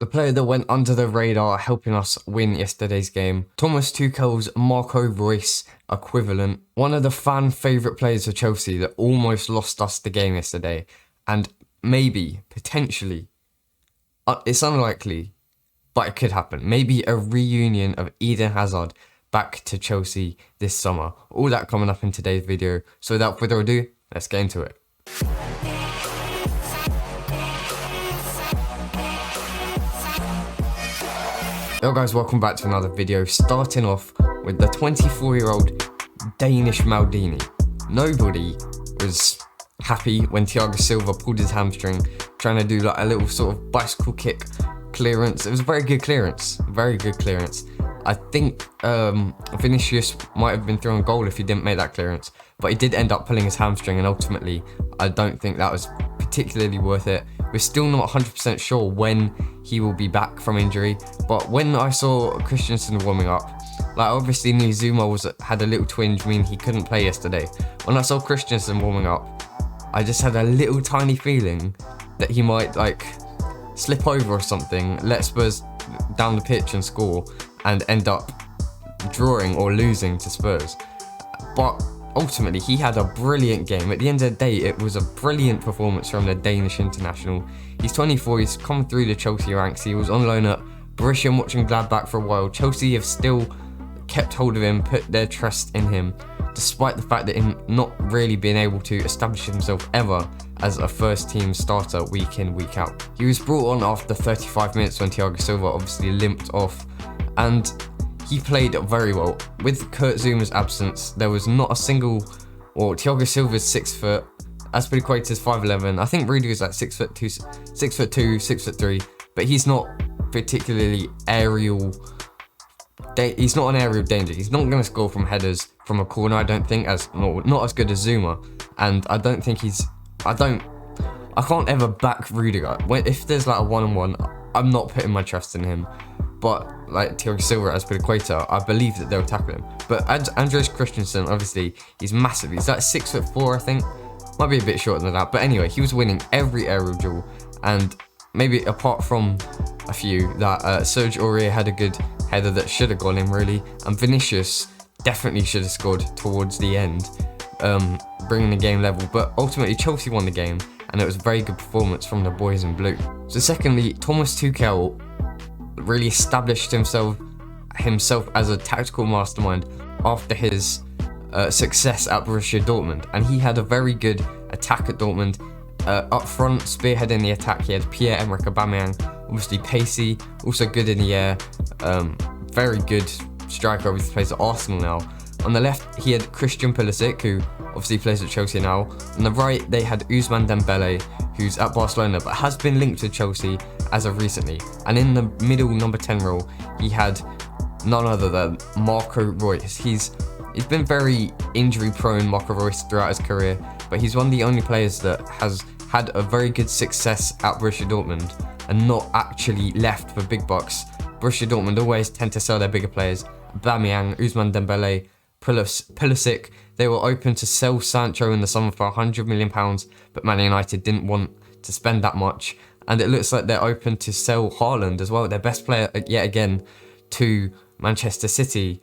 The player that went under the radar helping us win yesterday's game, Thomas Tuchel's Marco Reus equivalent, one of the fan favourite players for Chelsea that almost lost us the game yesterday, and maybe, potentially, it's unlikely, but it could happen, maybe a reunion of Eden Hazard back to Chelsea this summer. All that coming up in today's video, so without further ado, let's get into it. Hello guys, welcome back to another video, starting off with the 24-year-old Danish Maldini. Nobody was happy when Thiago Silva pulled his hamstring, trying to do like a little sort of bicycle kick clearance. It was a very good clearance, I think Vinicius might have been through on goal if he didn't make that clearance, but he did end up pulling his hamstring, and ultimately I don't think that was particularly worth it. We're still not 100% sure when he will be back from injury, but when I saw Christensen warming up, like obviously Zuma had a little twinge, meaning he couldn't play yesterday. When I saw Christensen warming up, I just had a little tiny feeling that he might like slip over or something, let Spurs down the pitch and score, and end up drawing or losing to Spurs. But ultimately, he had a brilliant game. At the end of the day, it was a brilliant performance from the Danish international. He's 24, he's come through the Chelsea ranks. He was on loan at Borussia Mönchengladbach for a while. Chelsea have still kept hold of him, put their trust in him, despite the fact that him not really being able to establish himself ever as a first team starter week in, week out. He was brought on after 35 minutes when Thiago Silva obviously limped off, and he played very well. With Kurt Zuma's absence, there was not a single, or Thiago Silva's 6 foot, Azpilicueta's 5'11", I think Rudiger's like 6'2", 6'3", but he's not particularly aerial, he's not an aerial danger. He's not going to score from headers from a corner, I don't think, not as good as Zuma, and I don't think I can't ever back Rudiger. If there's like a one-on-one, I'm not putting my trust in him. But like Thiago Silva as Azpilicueta, I believe that they'll tackle him. But Andreas Christensen, obviously, he's massive. He's like 6'4", I think. Might be a bit shorter than that. But anyway, he was winning every aerial duel. And maybe apart from a few, that Serge Aurier had a good header that should have gone in, really. And Vinicius definitely should have scored towards the end, bringing the game level. But ultimately, Chelsea won the game, and it was a very good performance from the boys in blue. So secondly, Thomas Tuchel really established himself as a tactical mastermind after his success at Borussia Dortmund, and he had a very good attack at Dortmund. Up front, spearheading the attack, he had Pierre-Emerick Aubameyang, obviously pacey, also good in the air, very good striker, obviously plays at Arsenal now. On the left, he had Christian Pulisic, who obviously plays at Chelsea now. On the right, they had Ousmane Dembele, who's at Barcelona but has been linked to Chelsea as of recently. And in the middle number 10 role, he had none other than Marco Reus. He's been very injury prone, Marco Reus, throughout his career, but he's one of the only players that has had a very good success at Borussia Dortmund and not actually left for big bucks. Borussia Dortmund always tend to sell their bigger players. Aubameyang, Ousmane Dembele, Pulisic, they were open to sell Sancho in the summer for £100 million, but Man United didn't want to spend that much. And it looks like they're open to sell Haaland as well, their best player yet again, to Manchester City.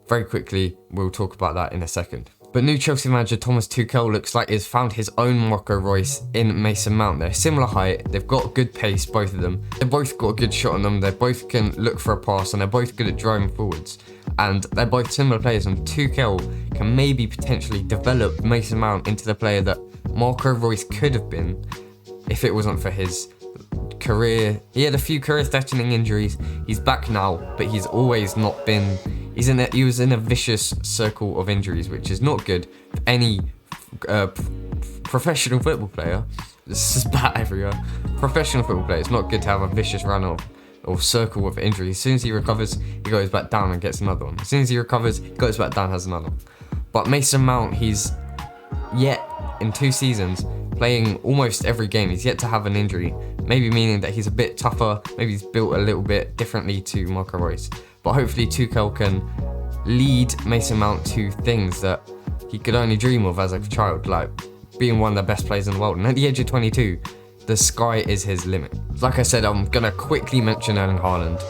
Very quickly, we'll talk about that in a second. But new Chelsea manager Thomas Tuchel looks like he's found his own Marco Reus in Mason Mount. They're similar height, they've got good pace, both of them. They've both got a good shot on them, they both can look for a pass, and they're both good at driving forwards. And they're both similar players, and Tuchel can maybe potentially develop Mason Mount into the player that Marco Reus could have been if it wasn't for his career. He had a few career-threatening injuries. He's back now, but he's always not been. He was in a vicious circle of injuries, which is not good for any professional football player. This is bad everywhere. Professional football player, it's not good to have a vicious run or circle of injuries. As soon as he recovers, he goes back down and gets another one. As soon as he recovers, he goes back down, has another one. But Mason Mount, he's yet in 2 seasons playing almost every game. He's yet to have an injury, maybe meaning that he's a bit tougher, maybe he's built a little bit differently to Marco Reus. But hopefully Tuchel can lead Mason Mount to things that he could only dream of as a child, like being one of the best players in the world. And at the age of 22, the sky is his limit. Like I said, I'm gonna quickly mention Erling Haaland.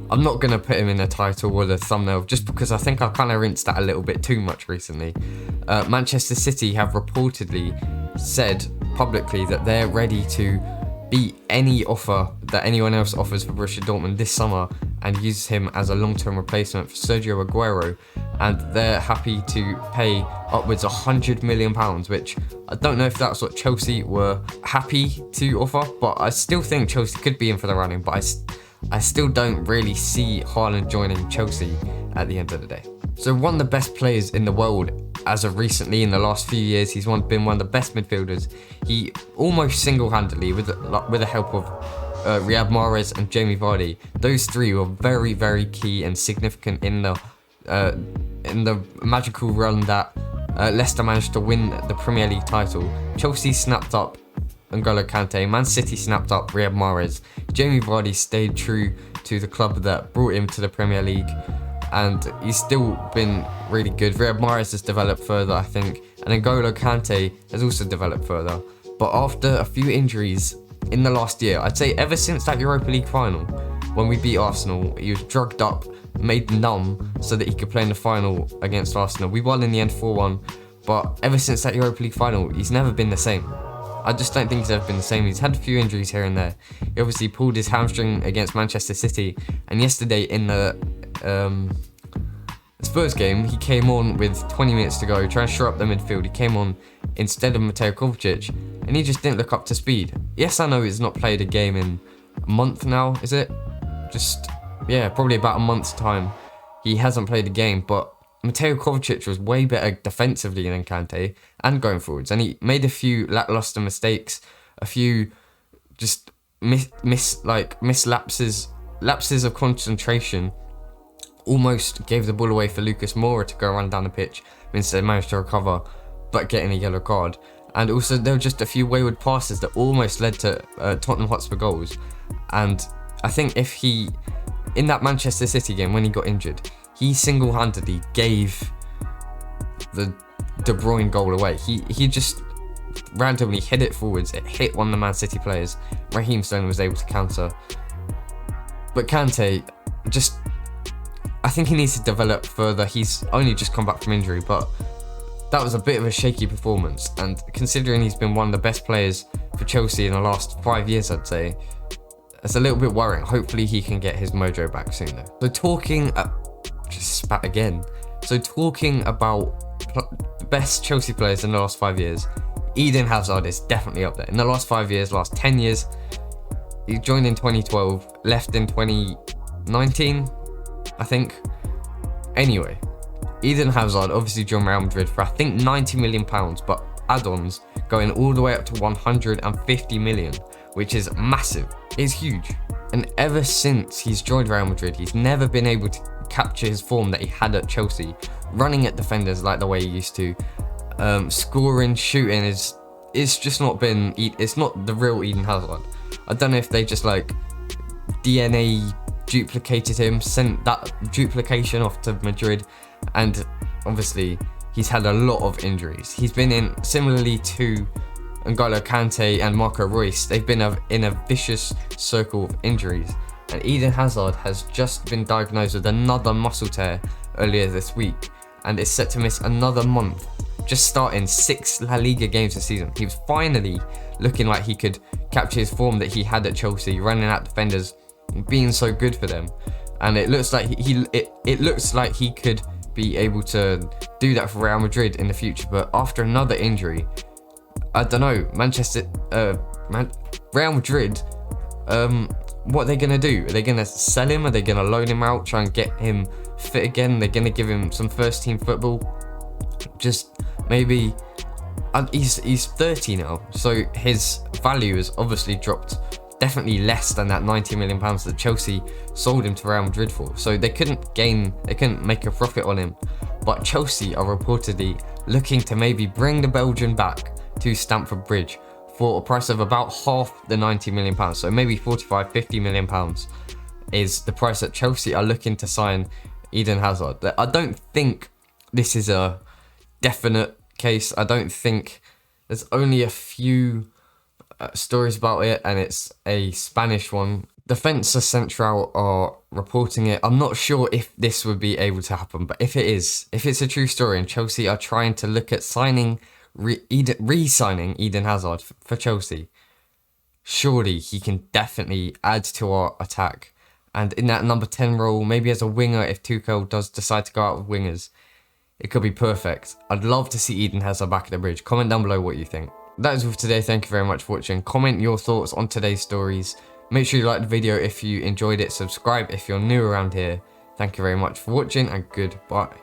I'm not gonna put him in the title or the thumbnail just because I think I've kind of rinsed that a little bit too much recently. Manchester City have reportedly said publicly that they're ready to beat any offer that anyone else offers for Borussia Dortmund this summer and use him as a long-term replacement for Sergio Aguero, and they're happy to pay upwards £100 million, which I don't know if that's what Chelsea were happy to offer, but I still think Chelsea could be in for the running, but I still don't really see Haaland joining Chelsea at the end of the day. So one of the best players in the world as of recently in the last few years, he's been one of the best midfielders. He almost single-handedly, with the help of Riyad Mahrez and Jamie Vardy, those three were very, very key and significant in the magical run that Leicester managed to win the Premier League title. Chelsea snapped up N'Golo Kante, Man City snapped up Riyad Mahrez. Jamie Vardy stayed true to the club that brought him to the Premier League, and he's still been really good. Riyad Mahrez has developed further, I think, and N'Golo Kante has also developed further. But after a few injuries in the last year, I'd say ever since that Europa League final, when we beat Arsenal, he was drugged up, made numb, so that he could play in the final against Arsenal. We won in the end 4-1, but ever since that Europa League final, he's never been the same. I just don't think he's ever been the same. He's had a few injuries here and there. He obviously pulled his hamstring against Manchester City, and yesterday in the Spurs game, he came on with 20 minutes to go, trying to shore up the midfield. He came on instead of Mateo Kovacic, and he just didn't look up to speed. Yes, I know he's not played a game in a month now, is it? Probably about a month's time. He hasn't played a game, but Mateo Kovacic was way better defensively than Kante and going forwards, and he made a few lackluster mistakes, a few just lapses of concentration. Almost gave the ball away for Lucas Moura to go run down the pitch, instead managed to recover but getting a yellow card. And also there were just a few wayward passes that almost led to Tottenham Hotspur goals. And I think if he, in that Manchester City game when he got injured, he single-handedly gave the De Bruyne goal away. He just randomly hit it forwards. It hit one of the Man City players. Raheem Sterling was able to counter. But Kante, I think he needs to develop further. He's only just come back from injury, but that was a bit of a shaky performance. And considering he's been one of the best players for Chelsea in the last 5 years, I'd say, it's a little bit worrying. Hopefully he can get his mojo back soon though. So talking about the best Chelsea players in the last 5 years, Eden Hazard is definitely up there. In the last 5 years, last 10 years, he joined in 2012, left in 2019, I think. Anyway, Eden Hazard obviously joined Real Madrid for I think £90 million, but add-ons going all the way up to 150 million, which is massive. It's huge. And ever since he's joined Real Madrid, he's never been able to capture his form that he had at Chelsea, running at defenders like the way he used to, scoring, shooting. It's just not been, it's not the real Eden Hazard. I don't know if they just like DNA duplicated him, sent that duplication off to Madrid, and obviously he's had a lot of injuries. He's been in, similarly to N'Golo Kante and Marco Reus, they've been in a vicious circle of injuries. And Eden Hazard has just been diagnosed with another muscle tear earlier this week, and is set to miss another month, just starting 6 La Liga games this season. He was finally looking like he could capture his form that he had at Chelsea, running at defenders, being so good for them, and it looks like it looks like he could be able to do that for Real Madrid in the future. But after another injury, I don't know, Real Madrid, what are they gonna do? Are they gonna sell him? Are they gonna loan him out, try and get him fit again? They're gonna give him some first team football, just maybe. He's 30 now, so his value has obviously dropped definitely less than that £90 million that Chelsea sold him to Real Madrid for. So they couldn't make a profit on him. But Chelsea are reportedly looking to maybe bring the Belgian back to Stamford Bridge for a price of about half the £90 million. So maybe £45-50 million is the price that Chelsea are looking to sign Eden Hazard. I don't think this is a definite case. I don't think, there's only a few stories about it, and it's a Spanish one. Defensa Central are reporting it. I'm not sure if this would be able to happen, but if it is, if it's a true story and Chelsea are trying to look at signing, re-signing Eden Hazard for Chelsea, surely he can definitely add to our attack. And in that number 10 role, maybe as a winger, if Tuchel does decide to go out with wingers, it could be perfect. I'd love to see Eden Hazard back at the bridge. Comment down below what you think. That is all for today. Thank you very much for watching. Comment your thoughts on today's stories. Make sure you like the video if you enjoyed it. Subscribe if you're new around here. Thank you very much for watching, and goodbye.